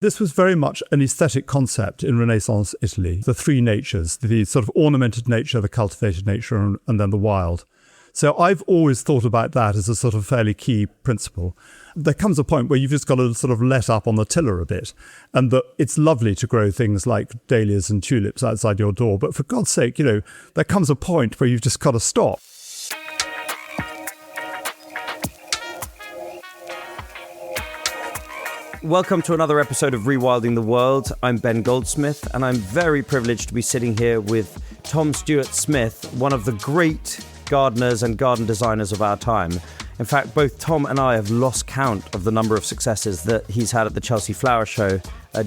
This was very much an aesthetic concept in Renaissance Italy, the three natures, the sort of ornamented nature, the cultivated nature, and then the wild. So I've always thought about that as a sort of fairly key principle. There comes a point where you've just got to sort of let up on the tiller a bit, and that it's lovely to grow things like dahlias and tulips outside your door, but for God's sake, there comes a point where you've just got to stop. Welcome to another episode of Rewilding the World. I'm Ben Goldsmith, and I'm very privileged to be sitting here with Tom Stuart-Smith, one of the great gardeners and garden designers of our time. In fact, both Tom and I have lost count of the number of successes that he's had at the Chelsea Flower Show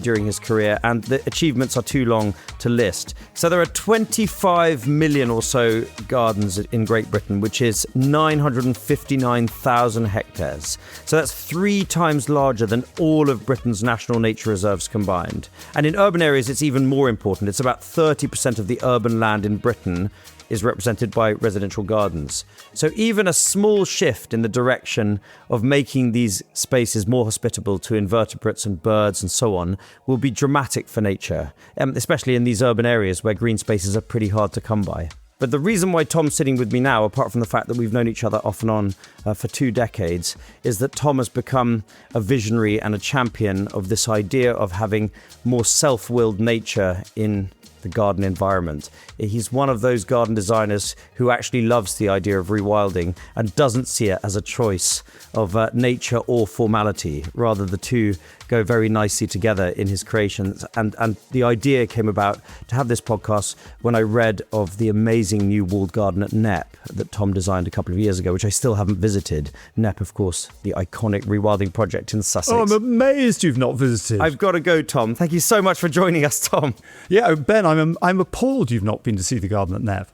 during his career, and the achievements are too long to list. So there are 25 million or so gardens in Great Britain, which is 959,000 hectares. So that's 3 times larger than all of Britain's national nature reserves combined. And in urban areas, it's even more important. It's about 30% of the urban land in Britain is represented by residential gardens. So even a small shift in the direction of making these spaces more hospitable to invertebrates and birds and so on will be dramatic for nature, especially in these urban areas where green spaces are pretty hard to come by. But the reason why Tom's sitting with me now, apart from the fact that we've known each other off and on for 2 decades, is that Tom has become a visionary and a champion of this idea of having more self-willed nature in the garden environment. He's one of those garden designers who actually loves the idea of rewilding and doesn't see it as a choice of nature or formality. Rather, the two go very nicely together in his creations. And the idea came about to have this podcast when I read of the amazing new walled garden at Knepp that Tom designed a couple of years ago, which I still haven't visited. Knepp, of course, the iconic rewilding project in Sussex. Oh, I'm amazed you've not visited. I've got to go, Tom. Thank you so much for joining us, Tom. Yeah, Ben, I'm appalled you've not been to see the garden at Knepp.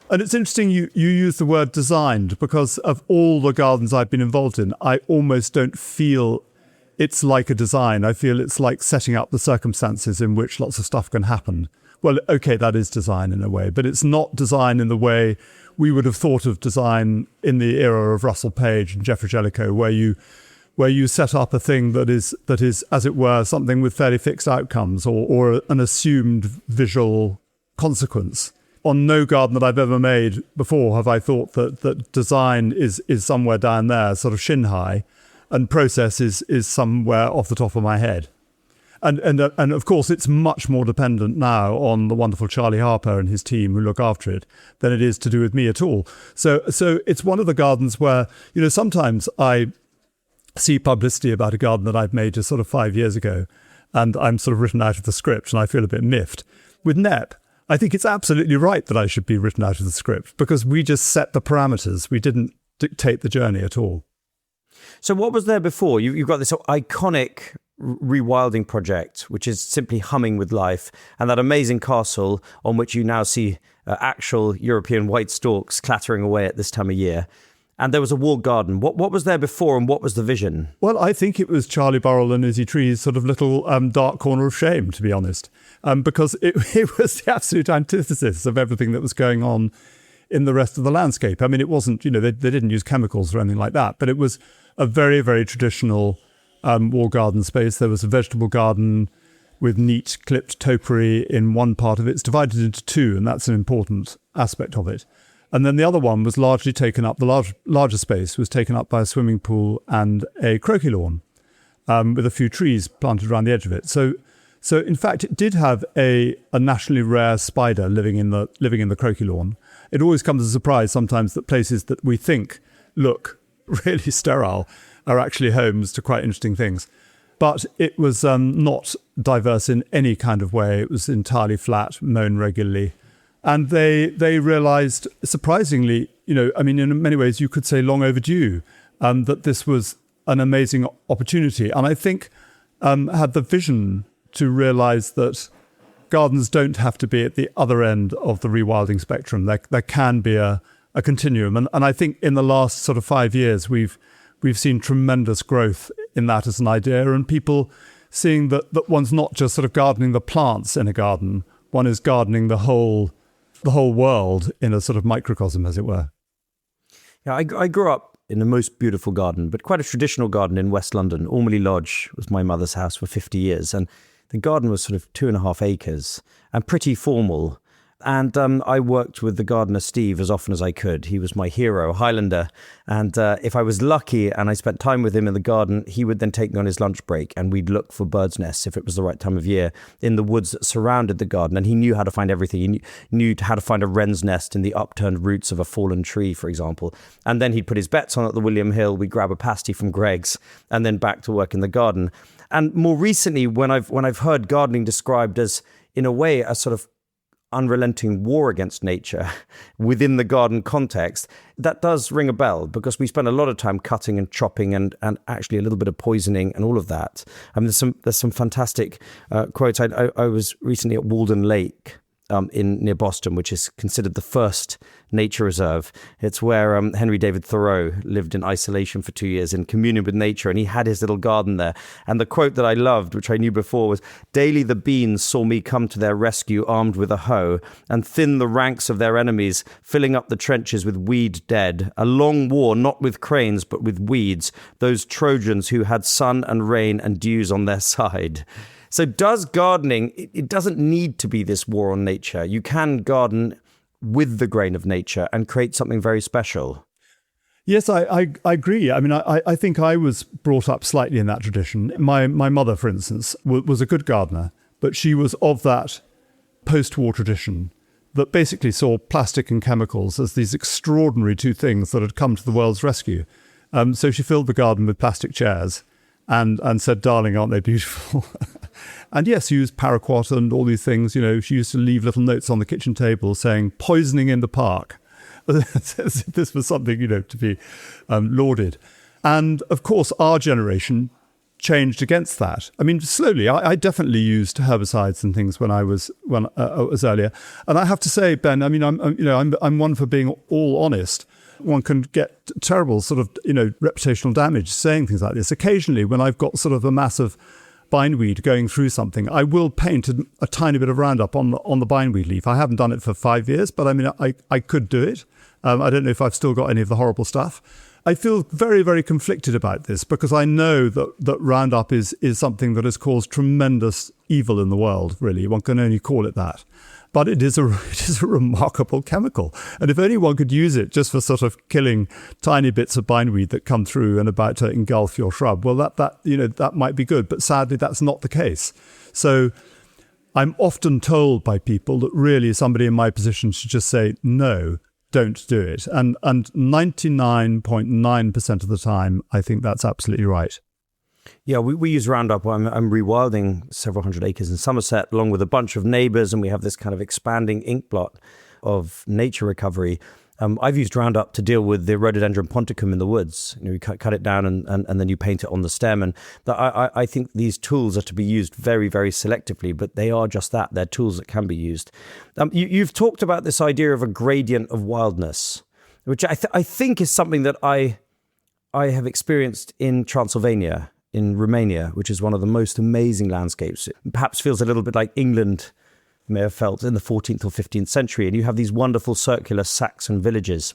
And it's interesting you use the word designed, because of all the gardens I've been involved in, I almost don't feel it's like a design. I feel it's like setting up the circumstances in which lots of stuff can happen. Well, okay, that is design in a way, but it's not design in the way we would have thought of design in the era of Russell Page and Geoffrey Jellicoe, where you set up a thing that is, as it were, something with fairly fixed outcomes or an assumed visual consequence. On no garden that I've ever made before have I thought that design is somewhere down there, sort of shin high, and process is somewhere off the top of my head. And of course, it's much more dependent now on the wonderful Charlie Harper and his team who look after it than it is to do with me at all. So it's one of the gardens where, sometimes I see publicity about a garden that I've made just sort of 5 years ago, and I'm sort of written out of the script, and I feel a bit miffed. With Knepp, I think it's absolutely right that I should be written out of the script, because we just set the parameters. We didn't dictate the journey at all. So what was there before? You've got this iconic rewilding project, which is simply humming with life, and that amazing castle on which you now see actual European white storks clattering away at this time of year. And there was a walled garden. What was there before, and what was the vision? Well, I think it was Charlie Burrell and Izzy Tree's sort of little dark corner of shame, to be honest, because it was the absolute antithesis of everything that was going on in the rest of the landscape. I mean, it wasn't, they didn't use chemicals or anything like that, but it was a very, very traditional walled garden space. There was a vegetable garden with neat clipped topiary in one part of it. It's divided into 2, and that's an important aspect of it. And then the other one was largely taken up, the larger space was taken up by a swimming pool and a croquet lawn with a few trees planted around the edge of it. So in fact, it did have a nationally rare spider living in the croquet lawn. It always comes as a surprise sometimes that places that we think look really sterile are actually homes to quite interesting things. But it was not diverse in any kind of way. It was entirely flat, mown regularly. And they realised, surprisingly, in many ways you could say long overdue, that this was an amazing opportunity. And I think had the vision to realise that gardens don't have to be at the other end of the rewilding spectrum. There can be a continuum. And I think in the last sort of 5 years, we've seen tremendous growth in that as an idea, and people seeing that one's not just sort of gardening the plants in a garden, one is gardening the whole world in a sort of microcosm, as it were. Yeah, I grew up in the most beautiful garden, but quite a traditional garden in West London. Ormley Lodge was my mother's house for 50 years. And the garden was sort of 2.5 acres and pretty formal. And I worked with the gardener, Steve, as often as I could. He was my hero, a Highlander. And if I was lucky and I spent time with him in the garden, he would then take me on his lunch break and we'd look for birds' nests, if it was the right time of year, in the woods that surrounded the garden. And he knew how to find everything. He knew how to find a wren's nest in the upturned roots of a fallen tree, for example. And then he'd put his bets on at the William Hill. We'd grab a pasty from Greg's and then back to work in the garden. And more recently, when I've heard gardening described as, in a way, a sort of unrelenting war against nature within the garden context, that does ring a bell, because we spend a lot of time cutting and chopping and actually a little bit of poisoning and all of that. There's some fantastic quotes. I was recently at Walden Lake near Boston, which is considered the first nature reserve. It's where Henry David Thoreau lived in isolation for 2 years in communion with nature, and he had his little garden there. And the quote that I loved, which I knew before, was, "Daily the beans saw me come to their rescue armed with a hoe, and thin the ranks of their enemies, filling up the trenches with weed dead. A long war, not with cranes, but with weeds, those Trojans who had sun and rain and dews on their side." So does gardening, it doesn't need to be this war on nature. You can garden with the grain of nature and create something very special. Yes, I agree. I mean, I think I was brought up slightly in that tradition. My mother, for instance, was a good gardener, but she was of that post-war tradition that basically saw plastic and chemicals as these extraordinary two things that had come to the world's rescue. So she filled the garden with plastic chairs and said, "Darling, aren't they beautiful?" And yes, used paraquat and all these things. You know, she used to leave little notes on the kitchen table saying, "Poisoning in the park." This was something, to be lauded. And of course, our generation changed against that. I mean, slowly. I definitely used herbicides and things when I was earlier. And I have to say, Ben, I mean, I'm one for being all honest. One can get terrible sort of, reputational damage saying things like this. Occasionally, when I've got sort of a massive bindweed going through something, I will paint a tiny bit of Roundup on the bindweed leaf. I haven't done it for 5 years, but I mean, I could do it. I don't know if I've still got any of the horrible stuff. I feel very, very conflicted about this because I know that Roundup is something that has caused tremendous evil in the world, really. One can only call it that. But it is a remarkable chemical. And if anyone could use it just for sort of killing tiny bits of bindweed that come through and about to engulf your shrub, well, that might be good. But sadly, that's not the case. So I'm often told by people that really somebody in my position should just say, no, don't do it. And 99.9% of the time, I think that's absolutely right. Yeah, we use Roundup. I'm rewilding several hundred acres in Somerset along with a bunch of neighbours, and we have this kind of expanding inkblot of nature recovery. I've used Roundup to deal with the rhododendron ponticum in the woods. You cut it down and then you paint it on the stem. And I think these tools are to be used very, very selectively, but they are just that. They're tools that can be used. You've talked about this idea of a gradient of wildness, which I think is something that I have experienced in Transylvania, in Romania, which is one of the most amazing landscapes. It perhaps feels a little bit like England may have felt in the 14th or 15th century. And you have these wonderful circular Saxon villages.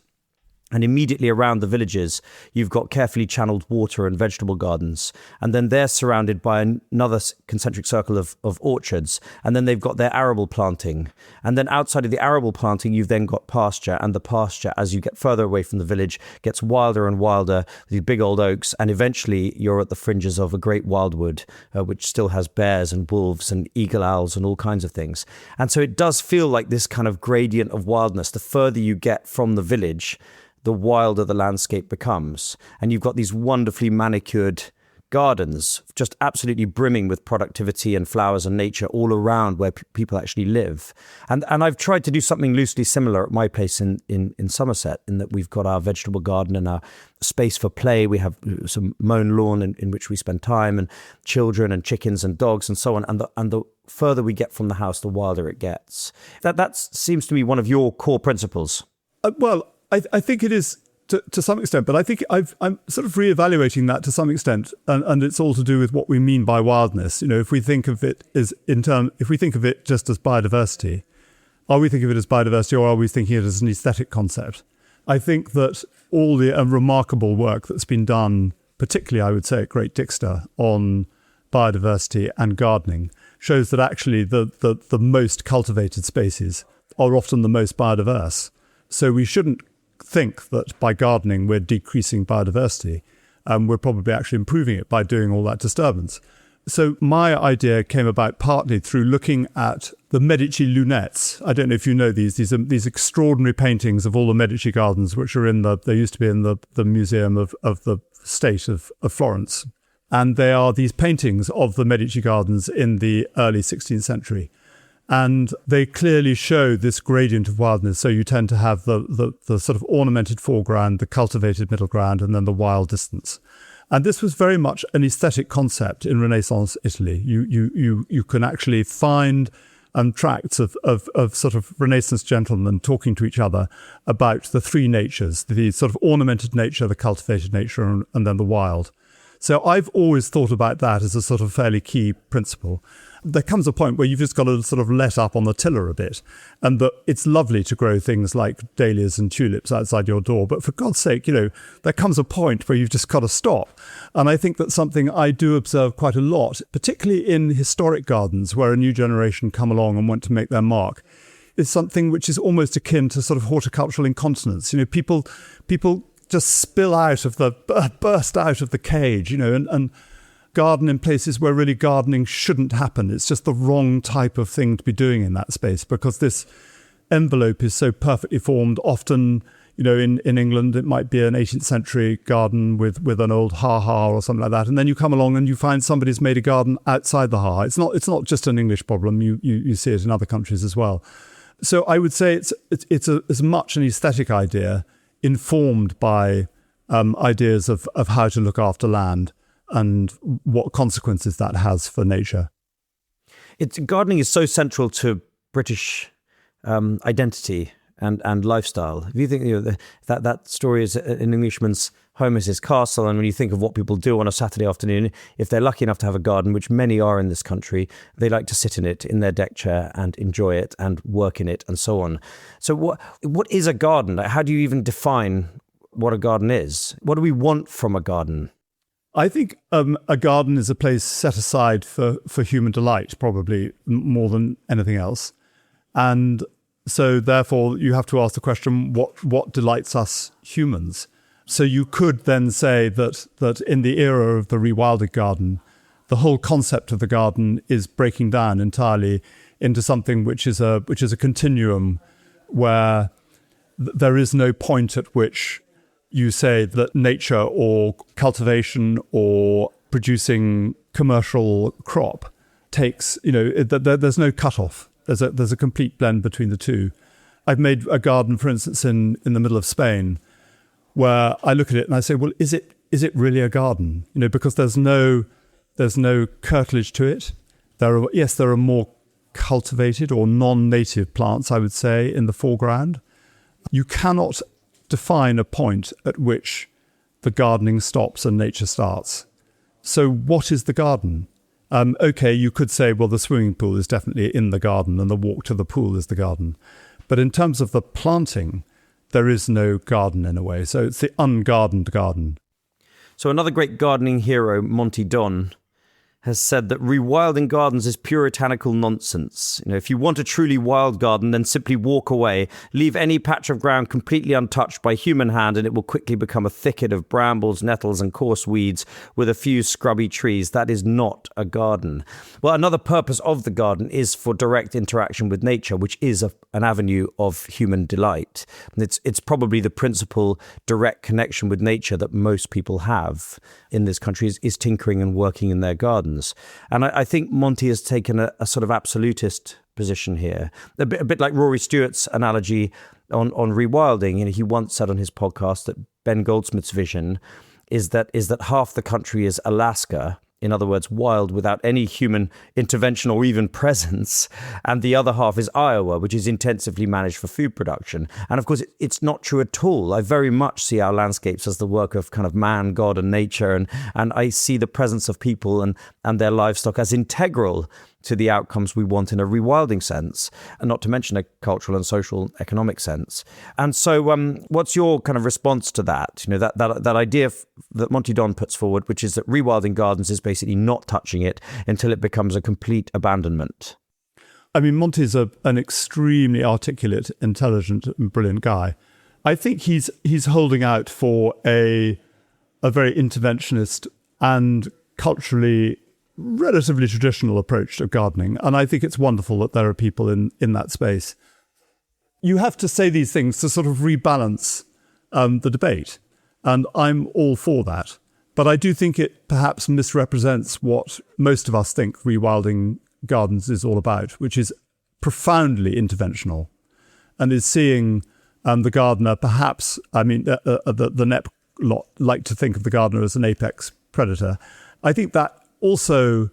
And immediately around the villages, you've got carefully channeled water and vegetable gardens. And then they're surrounded by another concentric circle of orchards. And then they've got their arable planting. And then outside of the arable planting, you've then got pasture. And the pasture, as you get further away from the village, gets wilder and wilder, these big old oaks. And eventually, you're at the fringes of a great wildwood, which still has bears and wolves and eagle owls and all kinds of things. And so it does feel like this kind of gradient of wildness. The further you get from the village, the wilder the landscape becomes. And you've got these wonderfully manicured gardens, just absolutely brimming with productivity and flowers and nature all around where people actually live. And I've tried to do something loosely similar at my place in Somerset, in that we've got our vegetable garden and our space for play. We have some mown lawn in which we spend time, and children and chickens and dogs and so on. And the further we get from the house, the wilder it gets. That seems to be one of your core principles. I think it is to some extent, but I think I'm sort of reevaluating that to some extent, and it's all to do with what we mean by wildness. If we think of it just as biodiversity, are we thinking of it as biodiversity, or are we thinking of it as an aesthetic concept? I think that all the remarkable work that's been done, particularly I would say at Great Dixter, on biodiversity and gardening, shows that actually the most cultivated spaces are often the most biodiverse. So we shouldn't think that by gardening we're decreasing biodiversity. We're probably actually improving it by doing all that disturbance. So my idea came about partly through looking at the Medici lunettes. I don't know if you know these are these extraordinary paintings of all the Medici gardens, which are they used to be in the Museum of the State of Florence. And they are these paintings of the Medici gardens in the early 16th century. And they clearly show this gradient of wildness. So you tend to have the sort of ornamented foreground, the cultivated middle ground, and then the wild distance. And this was very much an aesthetic concept in Renaissance Italy. You can actually find tracts of sort of Renaissance gentlemen talking to each other about the three natures, the sort of ornamented nature, the cultivated nature, and then the wild. So I've always thought about that as a sort of fairly key principle. There comes a point where you've just got to sort of let up on the tiller a bit, and that it's lovely to grow things like dahlias and tulips outside your door. But for God's sake, there comes a point where you've just got to stop. And I think that's something I do observe quite a lot, particularly in historic gardens where a new generation come along and want to make their mark, is something which is almost akin to sort of horticultural incontinence. People just burst out of the cage, and garden in places where really gardening shouldn't happen. It's just the wrong type of thing to be doing in that space, because this envelope is so perfectly formed. Often, in England, it might be an 18th century garden with an old ha-ha or something like that. And then you come along and you find somebody's made a garden outside the ha-ha. It's not just an English problem. You see it in other countries as well. So I would say it's as much an aesthetic idea informed by ideas of how to look after land and what consequences that has for nature. Gardening is so central to British identity and lifestyle. If you think that story is an Englishman's home is his castle, and when you think of what people do on a Saturday afternoon, if they're lucky enough to have a garden, which many are in this country, they like to sit in it in their deck chair and enjoy it and work in it and so on. So what is a garden? How do you even define what a garden is? What do we want from a garden? I think a garden is a place set aside for human delight, probably more than anything else. And so therefore you have to ask the question, what delights us humans? So you could then say that in the era of the rewilded garden, the whole concept of the garden is breaking down entirely into something which is a continuum where there is no point at which you say that nature or cultivation or producing commercial crop takes, there's no cutoff. There's a complete blend between the two. I've made a garden, for instance, in the middle of Spain, where I look at it and I say, well, is it really a garden? Because there's no curtilage to it. There are more cultivated or non-native plants, I would say, in the foreground. You cannot define a point at which the gardening stops and nature starts. So what is the garden? Okay, you could say, well, the swimming pool is definitely in the garden and the walk to the pool is the garden. But in terms of the planting, there is no garden in a way. So it's the ungardened garden. So another great gardening hero, Monty Don, has said that rewilding gardens is puritanical nonsense. If you want a truly wild garden, then simply walk away. Leave any patch of ground completely untouched by human hand, and it will quickly become a thicket of brambles, nettles, and coarse weeds with a few scrubby trees. That is not a garden. Well, another purpose of the garden is for direct interaction with nature, which is an avenue of human delight. It's probably the principal direct connection with nature that most people have in this country is tinkering and working in their gardens. And I think Monty has taken a sort of absolutist position here, a bit like Rory Stewart's analogy on rewilding. He once said on his podcast that Ben Goldsmith's vision is that half the country is Alaska, in other words, wild without any human intervention or even presence, and the other half is Iowa, which is intensively managed for food production. And of course, it's not true at all. I very much see our landscapes as the work of kind of man, God, and nature, and I see the presence of people and their livestock as integral to the outcomes we want in a rewilding sense, and not to mention a cultural and social economic sense. And so what's your kind of response to that? That idea that Monty Don puts forward, which is that rewilding gardens is basically not touching it until it becomes a complete abandonment. I mean, Monty's an extremely articulate, intelligent and brilliant guy. I think he's holding out for a very interventionist and culturally relatively traditional approach to gardening. And I think it's wonderful that there are people in that space. You have to say these things to sort of rebalance the debate. And I'm all for that. But I do think it perhaps misrepresents what most of us think rewilding gardens is all about, which is profoundly interventional and is seeing the gardener perhaps, the NEP lot like to think of the gardener as an apex predator. I think that also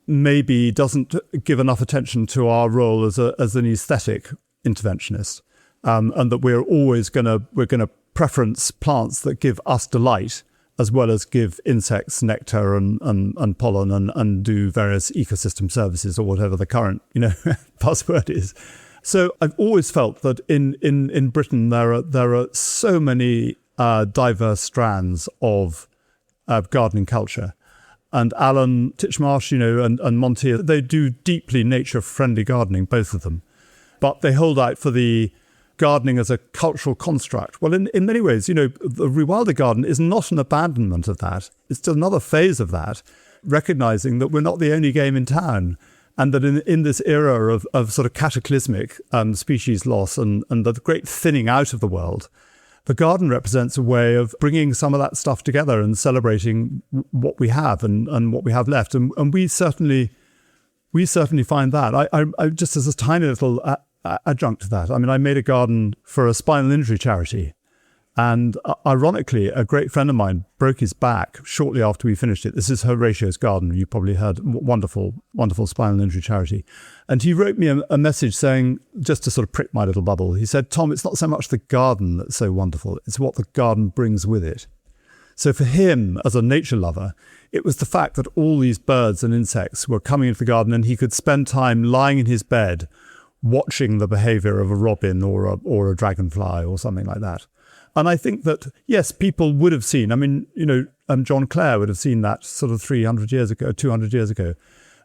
maybe doesn't give enough attention to our role as an aesthetic interventionist, and that we're going to preference plants that give us delight as well as give insects nectar and pollen and do various ecosystem services or whatever the current buzzword is. So I've always felt that in Britain there are so many diverse strands of gardening culture. And Alan Titchmarsh, and Monty, they do deeply nature-friendly gardening, both of them. But they hold out for the gardening as a cultural construct. Well, in many ways, the Rewilding garden is not an abandonment of that. It's just another phase of that, recognizing that we're not the only game in town, and that in this era of sort of cataclysmic species loss and the great thinning out of the world, the garden represents a way of bringing some of that stuff together and celebrating what we have and what we have left. And we certainly find that. I just as a tiny little adjunct to that. I mean, I made a garden for a spinal injury charity. And ironically, a great friend of mine broke his back shortly after we finished it. This is Horatio's garden. You probably heard. Wonderful, wonderful spinal injury charity. And he wrote me a message saying, just to sort of prick my little bubble, he said, "Tom, it's not so much the garden that's so wonderful. It's what the garden brings with it." So for him, as a nature lover, it was the fact that all these birds and insects were coming into the garden and he could spend time lying in his bed watching the behavior of a robin or a dragonfly or something like that. And I think that, yes, people would have seen, John Clare would have seen that sort of 300 years ago, 200 years ago.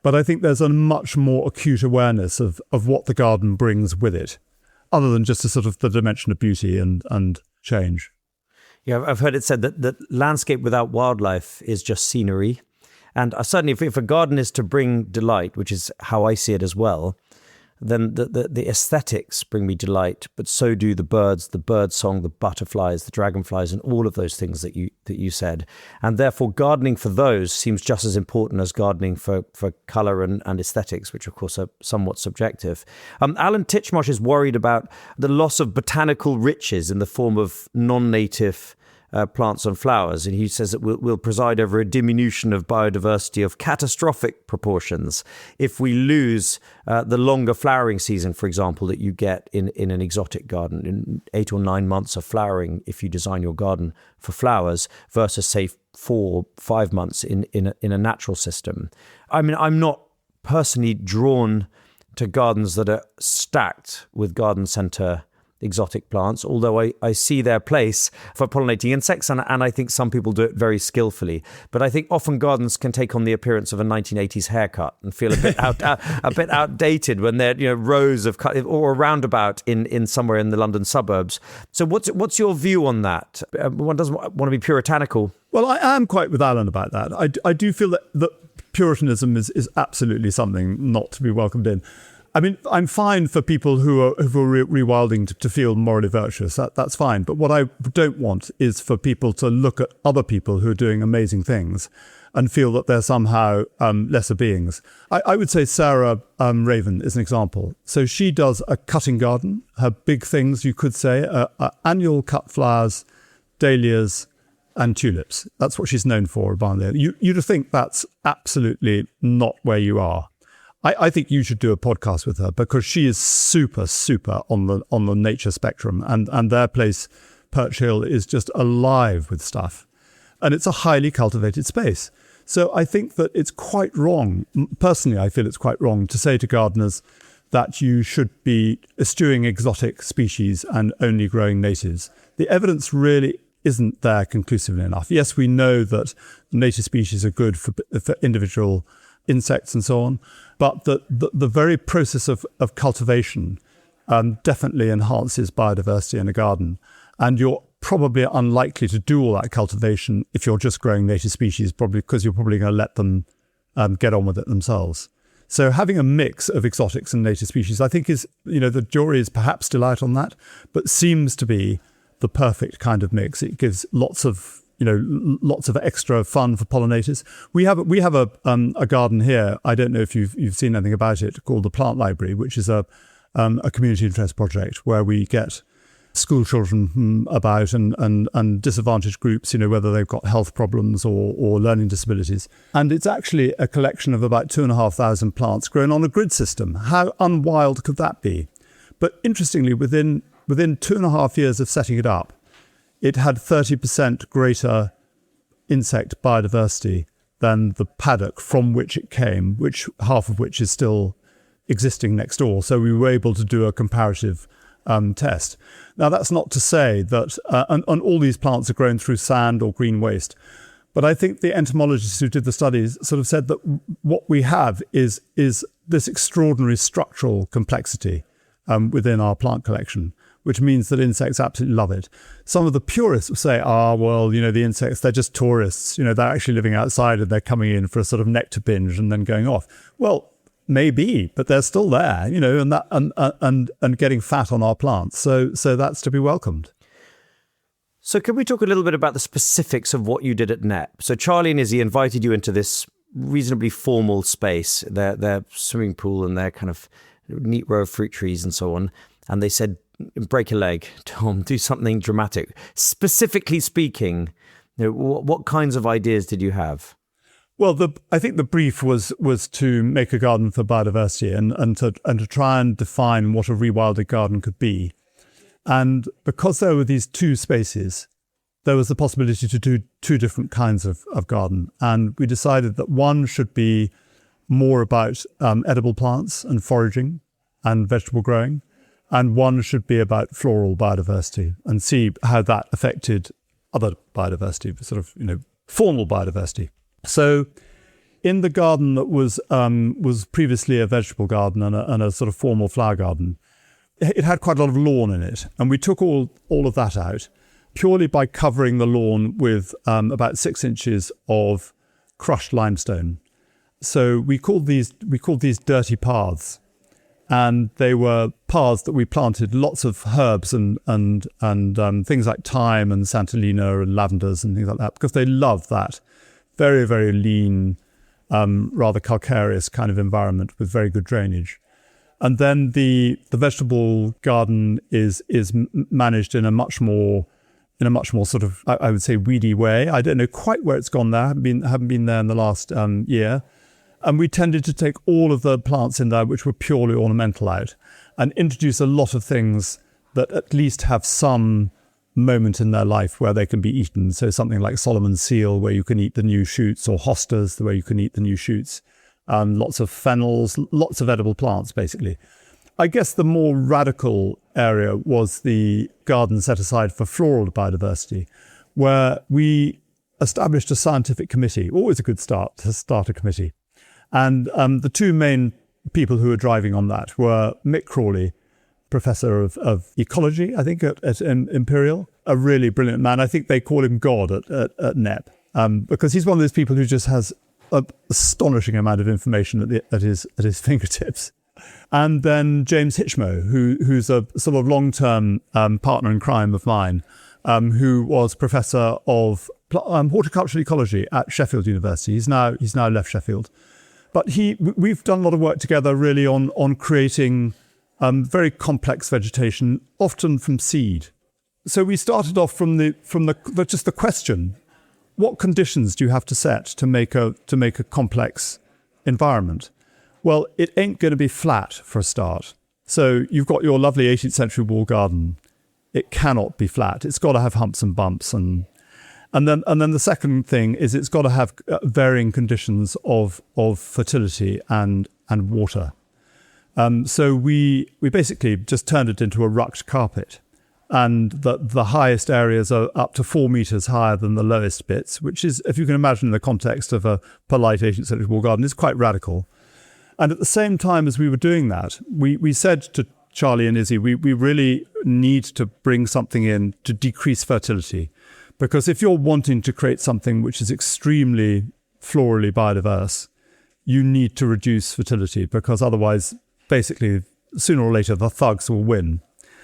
But I think there's a much more acute awareness of what the garden brings with it, other than just a sort of the dimension of beauty and change. Yeah, I've heard it said that landscape without wildlife is just scenery. And certainly if a garden is to bring delight, which is how I see it as well, then the aesthetics bring me delight, but so do the birds, the bird song, the butterflies, the dragonflies, and all of those things that you said. And therefore, gardening for those seems just as important as gardening for colour and aesthetics, which of course are somewhat subjective. Alan Titchmarsh is worried about the loss of botanical riches in the form of non-native plants and flowers, and he says that we'll preside over a diminution of biodiversity of catastrophic proportions if we lose the longer flowering season, for example, that you get in an exotic garden, in 8 or 9 months of flowering if you design your garden for flowers versus, say, 4 or 5 months in a natural system. I mean, I'm not personally drawn to gardens that are stacked with garden centre exotic plants, although I see their place for pollinating insects, and I think some people do it very skillfully. But I think often gardens can take on the appearance of a 1980s haircut and feel a bit outdated when they're rows of or a roundabout in somewhere in the London suburbs. So what's your view on that? One doesn't want to be puritanical. Well, I am quite with Alan about that. I do feel that Puritanism is absolutely something not to be welcomed in. I mean, I'm fine for people who are rewilding to feel morally virtuous. That's fine. But what I don't want is for people to look at other people who are doing amazing things and feel that they're somehow lesser beings. I would say Sarah Raven is an example. So she does a cutting garden. Her big things, you could say, are annual cut flowers, dahlias, and tulips. That's what she's known for, Barnley. You'd think that's absolutely not where you are. I think you should do a podcast with her because she is super, super on the nature spectrum, and their place, Perch Hill, is just alive with stuff. And it's a highly cultivated space. So I think that it's quite wrong. Personally, I feel it's quite wrong to say to gardeners that you should be eschewing exotic species and only growing natives. The evidence really isn't there conclusively enough. Yes, we know that native species are good for individual insects and so on, but the very process of cultivation definitely enhances biodiversity in a garden. And you're probably unlikely to do all that cultivation if you're just growing native species, probably because you're probably going to let them get on with it themselves. So having a mix of exotics and native species, I think is, the jury is perhaps still out on that, but seems to be the perfect kind of mix. It gives lots of extra fun for pollinators. We have a garden here. I don't know if you've seen anything about it, called the Plant Library, which is a community interest project where we get school children about and disadvantaged groups, whether they've got health problems or learning disabilities. And it's actually a collection of about 2,500 plants grown on a grid system. How unwild could that be? But interestingly, within 2.5 years of setting it up, it had 30% greater insect biodiversity than the paddock from which it came, which half of which is still existing next door. So we were able to do a comparative test. Now, that's not to say that, and all these plants are grown through sand or green waste, but I think the entomologists who did the studies sort of said that what we have is this extraordinary structural complexity within our plant collection, which means that insects absolutely love it. Some of the purists will say, the insects, they're just tourists. They're actually living outside and they're coming in for a sort of nectar binge and then going off. Well, maybe, but they're still there, and getting fat on our plants. So that's to be welcomed. So can we talk a little bit about the specifics of what you did at NEP? So Charlie and Izzy invited you into this reasonably formal space, their swimming pool and their kind of neat row of fruit trees and so on. And they said, break a leg, Tom, do something dramatic. Specifically speaking, what kinds of ideas did you have? Well, I think the brief was to make a garden for biodiversity and to try and define what a rewilded garden could be. And because there were these two spaces, there was the possibility to do two different kinds of garden. And we decided that one should be more about edible plants and foraging and vegetable growing, and one should be about floral biodiversity and see how that affected other biodiversity, sort of, formal biodiversity. So in the garden that was previously a vegetable garden and a sort of formal flower garden, it had quite a lot of lawn in it. And we took all of that out purely by covering the lawn with about 6 inches of crushed limestone. So we called these dirty paths. And they were paths that we planted lots of herbs and things like thyme and santolina and lavenders and things like that, because they love that very, very lean, rather calcareous kind of environment with very good drainage. And then the vegetable garden is managed in a much more sort of, I would say, weedy way. I don't know quite where it's gone there. Haven't been there in the last year. And we tended to take all of the plants in there, which were purely ornamental, out and introduce a lot of things that at least have some moment in their life where they can be eaten. So something like Solomon's seal, where you can eat the new shoots, or hostas, where you can eat the new shoots. Lots of fennels, lots of edible plants, basically. I guess the more radical area was the garden set aside for floral biodiversity, where we established a scientific committee. Always a good start to start a committee. And the two main people who were driving on that were Mick Crawley, professor of ecology, I think, at Imperial, a really brilliant man. I think they call him God at NEP, because he's one of those people who just has an astonishing amount of information at his fingertips. And then James Hitchmo, who's a sort of long-term partner in crime of mine, who was professor of horticultural ecology at Sheffield University. He's now left Sheffield. But we've done a lot of work together really on creating very complex vegetation, often from seed. So we started off from just the question: what conditions do you have to set to make a complex environment? Well, it ain't going to be flat for a start. So you've got your lovely 18th century wall garden. It cannot be flat. It's got to have humps and bumps, and And then the second thing is it's got to have varying conditions of fertility and water. So we basically just turned it into a rucked carpet. And the highest areas are up to 4 meters higher than the lowest bits, which is, if you can imagine in the context of a polite 18th century wall garden, is quite radical. And at the same time as we were doing that, we said to Charlie and Izzy, we really need to bring something in to decrease fertility. Because if you're wanting to create something which is extremely florally biodiverse, you need to reduce fertility, because otherwise, basically, sooner or later, the thugs will win.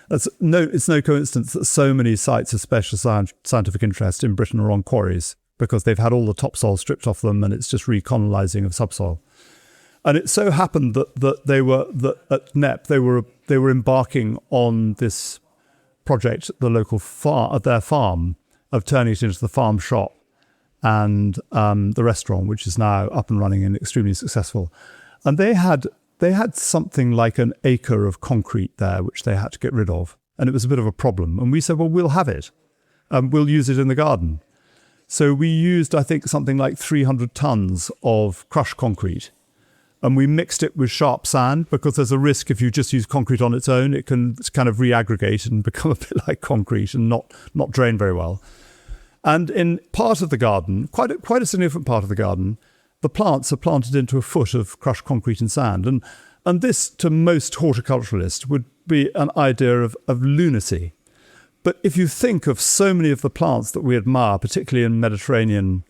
It's no coincidence that so many sites of special scientific interest in Britain are on quarries, because they've had all the topsoil stripped off them and it's just recolonizing of subsoil. And it so happened that at NEP they were embarking on this project at the local at their farm, of turning it into the farm shop and the restaurant, which is now up and running and extremely successful. And they had something like an acre of concrete there, which they had to get rid of. And it was a bit of a problem. And we said, well, we'll have it. We'll use it in the garden. So we used, I think, something like 300 tons of crushed concrete. And we mixed it with sharp sand, because there's a risk if you just use concrete on its own, it can kind of reaggregate and become a bit like concrete and not drain very well. And in part of the garden, quite a significant part of the garden, the plants are planted into a foot of crushed concrete and sand. And this, to most horticulturalists, would be an idea of lunacy. But if you think of so many of the plants that we admire, particularly in Mediterranean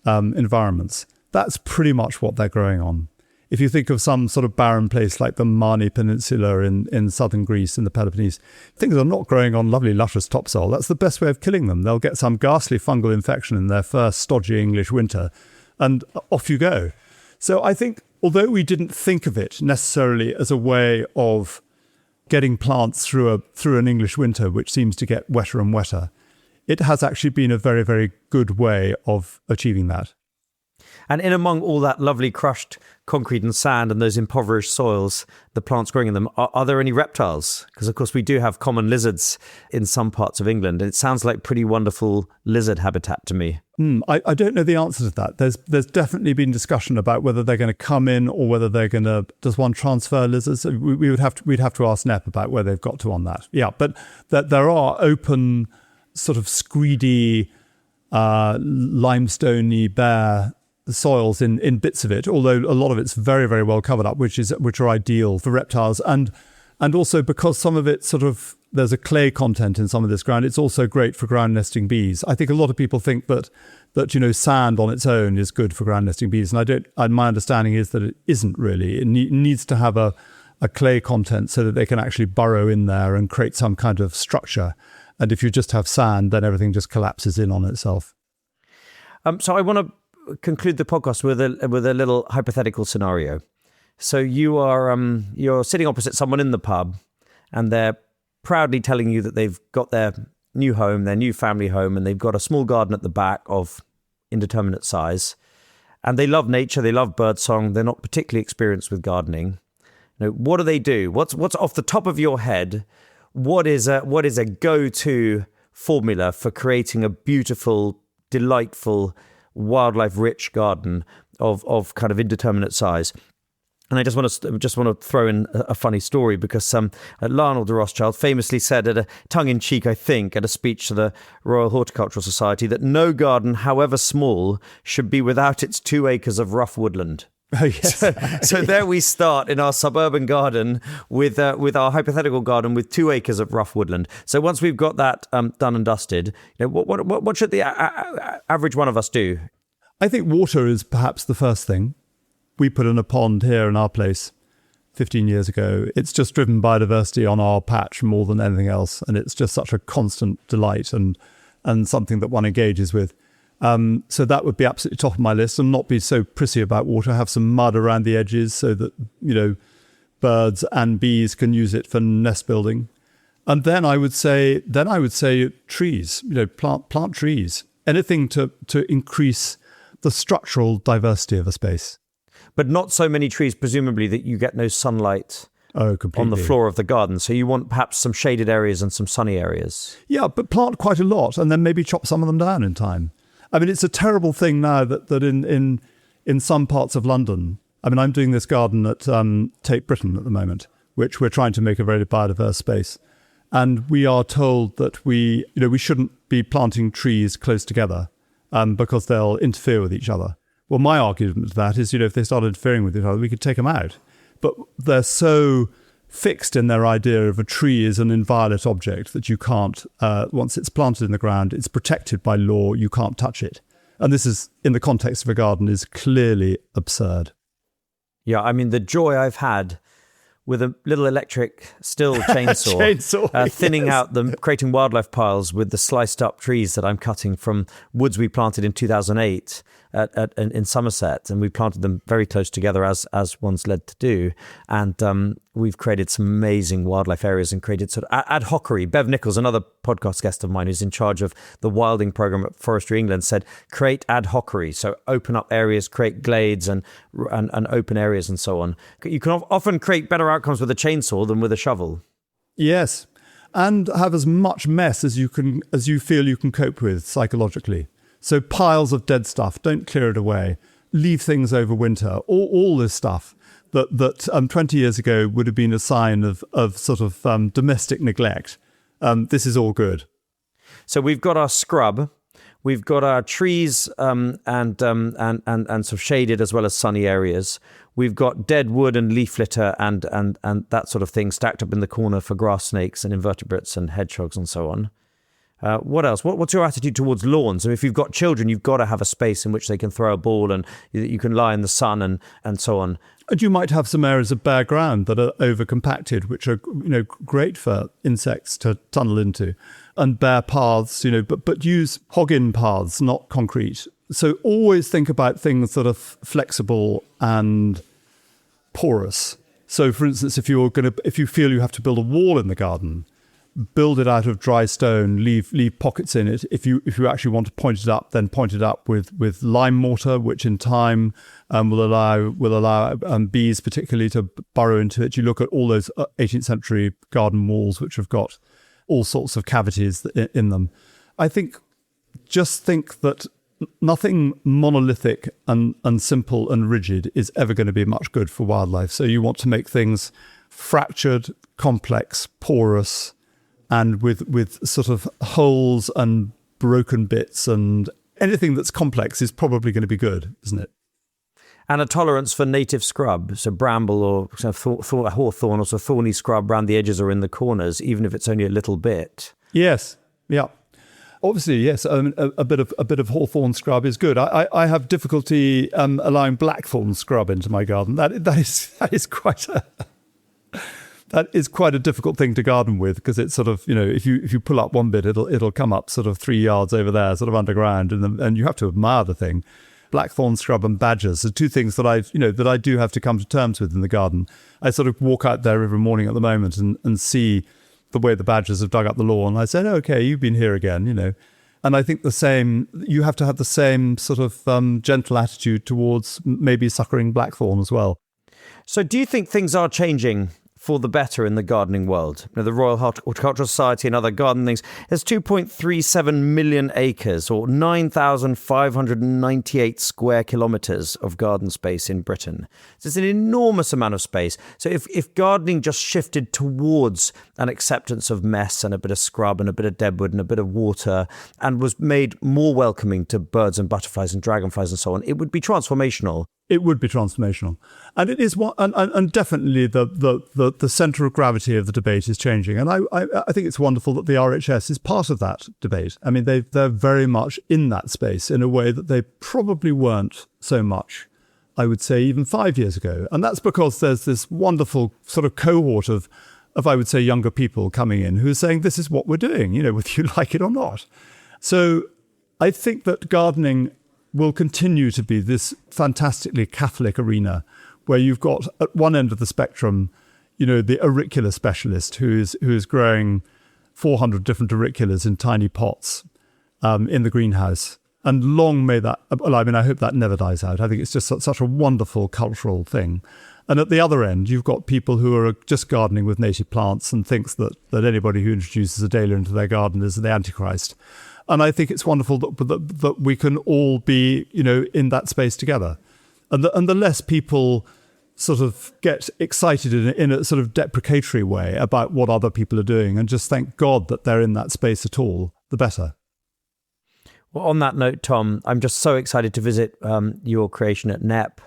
environments, that's pretty much what they're growing on. If you think of some sort of barren place like the Mani Peninsula in southern Greece, in the Peloponnese, things are not growing on lovely, luscious topsoil. That's the best way of killing them. They'll get some ghastly fungal infection in their first stodgy English winter, and off you go. So I think, although we didn't think of it necessarily as a way of getting plants through an English winter, which seems to get wetter and wetter, it has actually been a very, very good way of achieving that. And in among all that lovely crushed concrete and sand and those impoverished soils, the plants growing in them, are there any reptiles? Because, of course, we do have common lizards in some parts of England. And it sounds like pretty wonderful lizard habitat to me. I don't know the answer to that. There's definitely been discussion about whether they're going to come in or whether they're going to... Does one transfer lizards? We'd have to ask NEP about where they've got to on that. Yeah, but there are open, sort of screedy, limestoney, bare soils in bits of it, although a lot of it's very, very well covered up, which are ideal for reptiles, and also because some of it sort of, there's a clay content in some of this ground, it's also great for ground nesting bees. I think a lot of people think that sand on its own is good for ground nesting bees, and my understanding is that it isn't really. It needs to have a clay content so that they can actually burrow in there and create some kind of structure. And if you just have sand, then everything just collapses in on itself. So I want to conclude the podcast with a little hypothetical scenario. So you're sitting opposite someone in the pub, and they're proudly telling you that they've got their new home, their new family home, and they've got a small garden at the back of indeterminate size, and they love nature, they love birdsong, they're not particularly experienced with gardening. Now, what do they do? What's off the top of your head? What is a go-to formula for creating a beautiful, delightful, wildlife-rich garden of kind of indeterminate size? And I just want to throw in a funny story, because Lionel de Rothschild famously said, at a tongue-in-cheek, I think, at a speech to the Royal Horticultural Society, that no garden, however small, should be without its 2 acres of rough woodland. Oh, yes. So there we start in our suburban garden with our hypothetical garden with 2 acres of rough woodland. So once we've got that done and dusted, what should the average one of us do? I think water is perhaps the first thing. We put in a pond here in our place 15 years ago. It's just driven biodiversity on our patch more than anything else. And it's just such a constant delight and something that one engages with. So that would be absolutely top of my list, and not be so prissy about water. Have some mud around the edges so that, birds and bees can use it for nest building. And then I would say trees, plant trees, anything to increase the structural diversity of a space. But not so many trees, presumably, that you get no sunlight on the floor of the garden. So you want perhaps some shaded areas and some sunny areas. Yeah, but plant quite a lot and then maybe chop some of them down in time. I mean, it's a terrible thing now that in some parts of London, I mean, I'm doing this garden at Tate Britain at the moment, which we're trying to make a very biodiverse space. And we are told that we shouldn't be planting trees close together because they'll interfere with each other. Well, my argument to that is, if they start interfering with each other, we could take them out. But they're so fixed in their idea of a tree as an inviolate object that you can't, once it's planted in the ground, it's protected by law, you can't touch it. And this is, in the context of a garden, is clearly absurd. Yeah, I mean, the joy I've had with a little electric still chainsaw, thinning out them, creating wildlife piles with the sliced up trees that I'm cutting from woods we planted in 2008 in Somerset, and we planted them very close together as one's led to do, and we've created some amazing wildlife areas and created sort of ad hocery. Bev Nichols, another podcast guest of mine who's in charge of the wilding program at Forestry England, said create ad hocery, so open up areas, create glades and open areas and so on. You can often create better outcomes with a chainsaw than with a shovel. Yes, and have as much mess as you feel you can cope with psychologically. So piles of dead stuff, don't clear it away. Leave things over winter. All this stuff that 20 years ago would have been a sign of sort of domestic neglect. This is all good. So we've got our scrub, we've got our trees and sort of shaded as well as sunny areas. We've got dead wood and leaf litter and that sort of thing stacked up in the corner for grass snakes and invertebrates and hedgehogs and so on. What else? What's your attitude towards lawns? And if you've got children, you've got to have a space in which they can throw a ball and you can lie in the sun and so on. And you might have some areas of bare ground that are over-compacted, which are great for insects to tunnel into, and bare paths, but use hog-in paths, not concrete. So always think about things that are flexible and porous. So, for instance, if you feel you have to build a wall in the garden, build it out of dry stone, leave pockets in it. If you actually want to point it up, then point it up with lime mortar, which in time will allow bees particularly to burrow into it. You look at all those 18th century garden walls, which have got all sorts of cavities in them. I think that nothing monolithic and simple and rigid is ever going to be much good for wildlife. So you want to make things fractured, complex, porous, and with sort of holes and broken bits, and anything that's complex is probably going to be good, isn't it? And a tolerance for native scrub, so bramble or hawthorn or sort of thorny scrub around the edges or in the corners, even if it's only a little bit. Yes, yeah. Obviously, yes, a bit of hawthorn scrub is good. I have difficulty allowing blackthorn scrub into my garden. That is quite a difficult thing to garden with, because it's sort of, if you pull up one bit, it'll come up sort of 3 yards over there, sort of underground, and you have to admire the thing. Blackthorn scrub and badgers are two things that I do have to come to terms with in the garden. I sort of walk out there every morning at the moment and see the way the badgers have dug up the lawn. I said, okay, you've been here again, And I think you have to have the same sort of gentle attitude towards maybe suckering blackthorn as well. So do you think things are changing for the better in the gardening world? The Royal Horticultural Society and other garden things, there's 2.37 million acres or 9,598 square kilometres of garden space in Britain. So it's an enormous amount of space. So if gardening just shifted towards an acceptance of mess and a bit of scrub and a bit of deadwood and a bit of water, and was made more welcoming to birds and butterflies and dragonflies and so on, it would be transformational. It would be transformational, and it is and definitely the centre of gravity of the debate is changing. And I think it's wonderful that the RHS is part of that debate. I mean, they're very much in that space in a way that they probably weren't so much, I would say, even 5 years ago. And that's because there's this wonderful sort of cohort of I would say younger people coming in who are saying this is what we're doing, whether you like it or not. So I think that gardening will continue to be this fantastically Catholic arena where you've got at one end of the spectrum, the auricular specialist who is growing 400 different auriculas in tiny pots in the greenhouse. And long may that, I hope that never dies out. I think it's just such a wonderful cultural thing. And at the other end, you've got people who are just gardening with native plants and thinks that anybody who introduces a dahlia into their garden is the Antichrist. And I think it's wonderful that we can all be, in that space together. And the less people sort of get excited in a sort of deprecatory way about what other people are doing and just thank God that they're in that space at all, the better. Well, on that note, Tom, I'm just so excited to visit your creation at NEP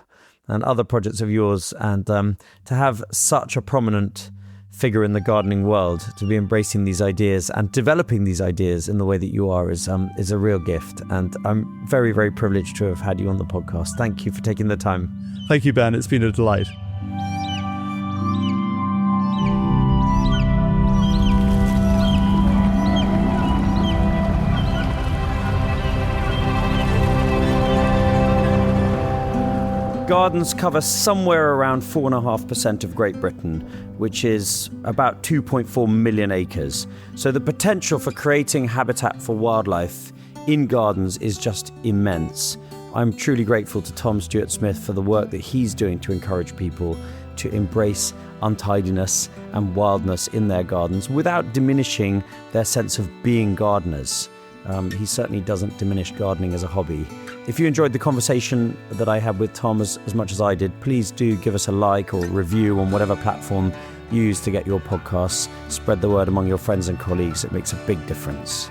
and other projects of yours, and to have such a prominent figure in the gardening world, to be embracing these ideas and developing these ideas in the way that you are is a real gift. And I'm very, very privileged to have had you on the podcast. Thank you for taking the time. Thank you, Ben. It's been a delight. Gardens cover somewhere around 4.5% of Great Britain, which is about 2.4 million acres. So the potential for creating habitat for wildlife in gardens is just immense. I'm truly grateful to Tom Stuart-Smith for the work that he's doing to encourage people to embrace untidiness and wildness in their gardens without diminishing their sense of being gardeners. He certainly doesn't diminish gardening as a hobby. If you enjoyed the conversation that I had with Tom as much as I did, please do give us a like or review on whatever platform you use to get your podcasts. Spread the word among your friends and colleagues. It makes a big difference.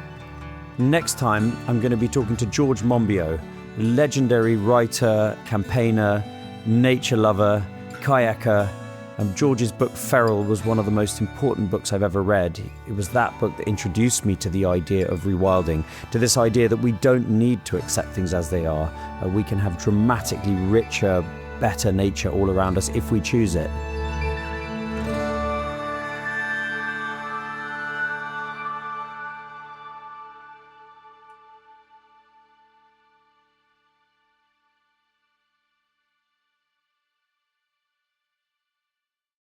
Next time, I'm going to be talking to George Monbiot, legendary writer, campaigner, nature lover, kayaker. George's book Feral was one of the most important books I've ever read. It was that book that introduced me to the idea of rewilding, to this idea that we don't need to accept things as they are. We can have dramatically richer, better nature all around us if we choose it.